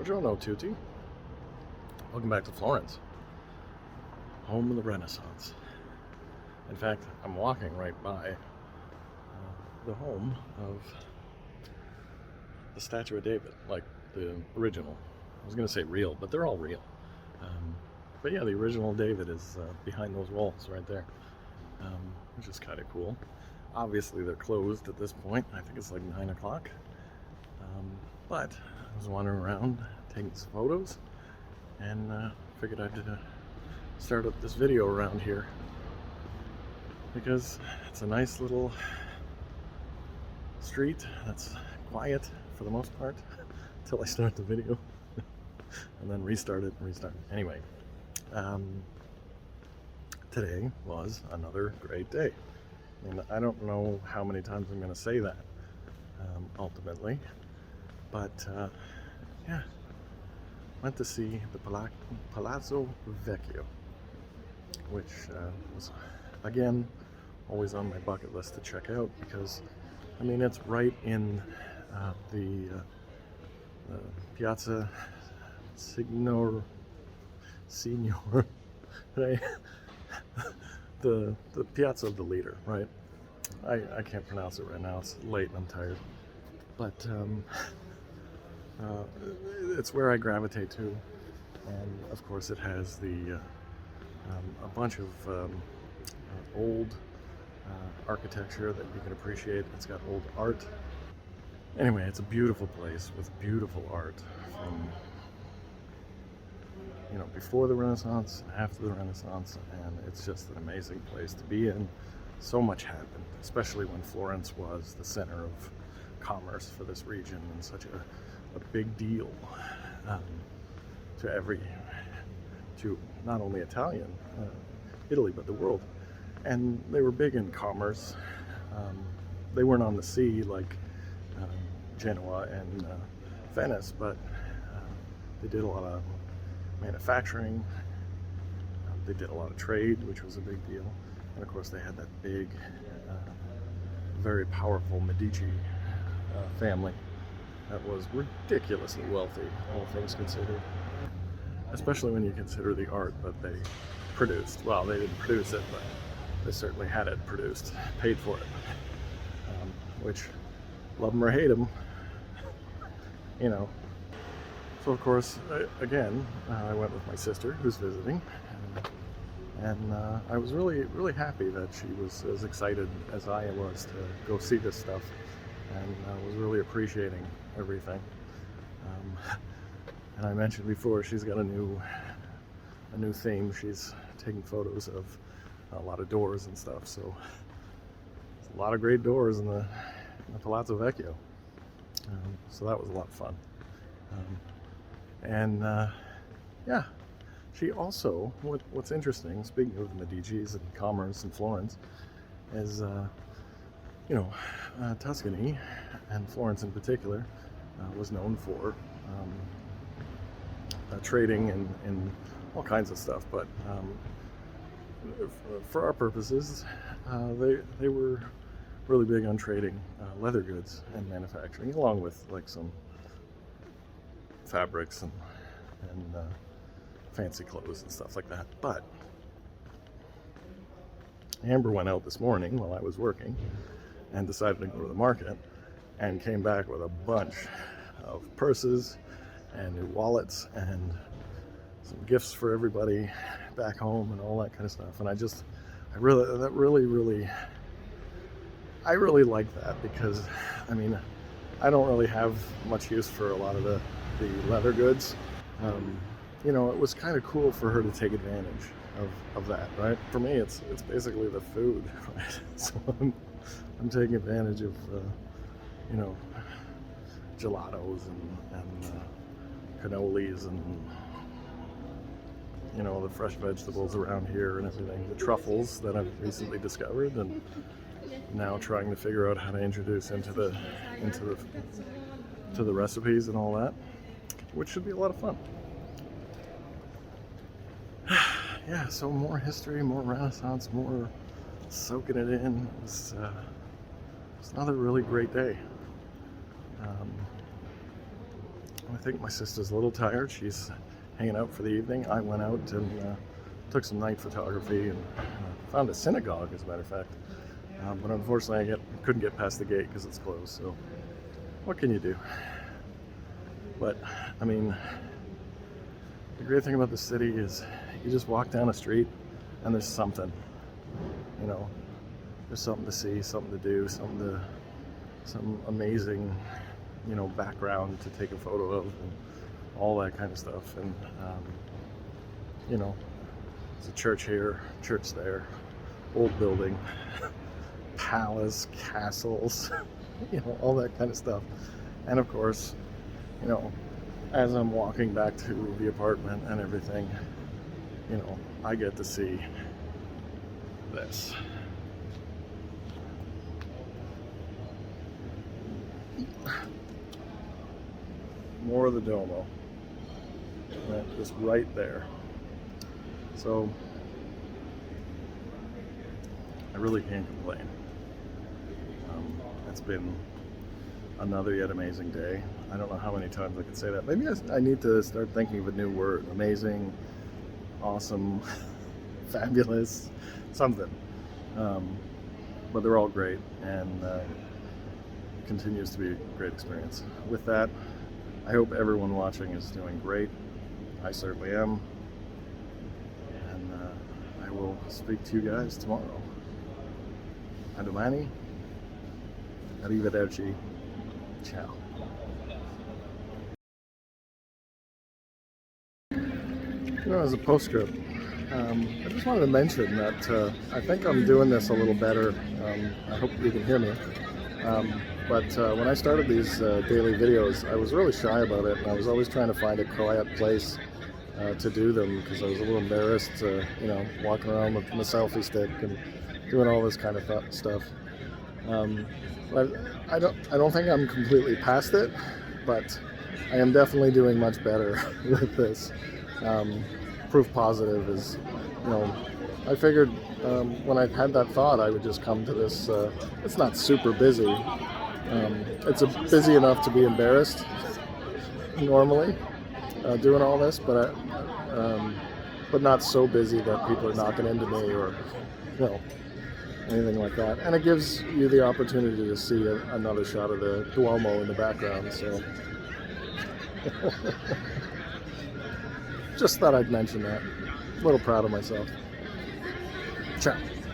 Buongiorno tutti. Welcome back to Florence, home of the Renaissance. In fact, I'm walking right by the home of the statue of David, like the original. I was going to say real, but they're all real. But yeah, the original David is behind those walls right there, which is kind of cool. Obviously, they're closed at this point. I think it's like 9 o'clock. But I was wandering around taking some photos and figured I'd start up this video around here because it's a nice little street that's quiet for the most part until I start the video and then restart it. Anyway, today was another great day. I mean, I don't know how many times I'm going to say that ultimately, but yeah, went to see the Palazzo Vecchio, which was, again, always on my bucket list to check out because, I mean, it's right in the Piazza Signor, right? the Piazza of the Leader, right? I can't pronounce it right now. It's late and I'm tired, but it's where I gravitate to, and of course it has the a bunch of old architecture that you can appreciate. It's got old art. Anyway, it's a beautiful place with beautiful art from, you know, before the Renaissance and after the Renaissance, and it's just an amazing place to be in. So much happened, especially when Florence was the center of commerce for this region and such a big deal to not only Italy, but the world. And they were big in commerce. They weren't on the sea like Genoa and Venice, but they did a lot of manufacturing. They did a lot of trade, which was a big deal. And of course they had that big, very powerful Medici family that was ridiculously wealthy, all things considered. Especially when you consider the art that they produced. Well, they didn't produce it, but they certainly had it produced, paid for it. Which, love them or hate them, you know. So of course, again, I went with my sister who's visiting, and I was really happy that she was as excited as I was to go see this stuff, and I was really appreciating everything. And I mentioned before, she's got a new theme. She's taking photos of a lot of doors and stuff, so there's a lot of great doors in the Palazzo Vecchio. So that was a lot of fun. Yeah, she also, what's interesting, speaking of the Medicis and commerce in Florence, is, you know, Tuscany, and Florence in particular, was known for trading in all kinds of stuff, but for our purposes, they were really big on trading leather goods and manufacturing, along with like some fabrics and fancy clothes and stuff like that. But Amber went out this morning while I was working and decided to go to the market and came back with a bunch of purses and new wallets and some gifts for everybody back home and all that kind of stuff. And I really like that because, I mean, I don't really have much use for a lot of the leather goods. You know, it was kind of cool for her to take advantage of that, right? For me, it's basically the food, right? So I'm taking advantage of, you know, gelatos and cannolis and, you know, the fresh vegetables around here and everything. The truffles that I've recently discovered and now trying to figure out how to introduce into the recipes and all that, which should be a lot of fun. Yeah, so more history, more Renaissance, more soaking it in. It's another really great day. I think my sister's a little tired. She's hanging out for the evening. I went out and took some night photography and found a synagogue, as a matter of fact. But unfortunately, I couldn't get past the gate because it's closed. So what can you do? But I mean, the great thing about the city is you just walk down a street and there's something, you know, there's something to see, something to do, some amazing, you know, background to take a photo of and all that kind of stuff. And you know, there's a church here, church there, old building, palace, castles, you know, all that kind of stuff. And of course, you know, as I'm walking back to the apartment and everything, you know, I get to see this. More of the Duomo. Just right there. So I really can't complain. It's been another yet amazing day. I don't know how many times I could say that. Maybe I need to start thinking of a new word. Amazing, awesome, fabulous, something. But they're all great, and continues to be a great experience. With that, I hope everyone watching is doing great. I certainly am. And I will speak to you guys tomorrow. A domani. Arrivederci. Ciao. You know, as a postscript, I just wanted to mention that I think I'm doing this a little better. I hope you can hear me. But when I started these daily videos, I was really shy about it, and I was always trying to find a quiet place to do them because I was a little embarrassed, you know, walking around with my selfie stick and doing all this kind of stuff. But I don't think I'm completely past it, but I am definitely doing much better with this. Proof positive is, you know, I figured when I had that thought I would just come to this. It's not super busy. It's busy enough to be embarrassed normally doing all this, but not so busy that people are knocking into me or, you know, anything like that. And it gives you the opportunity to see another shot of the Duomo in the background. So just thought I'd mention that. A little proud of myself. Ciao.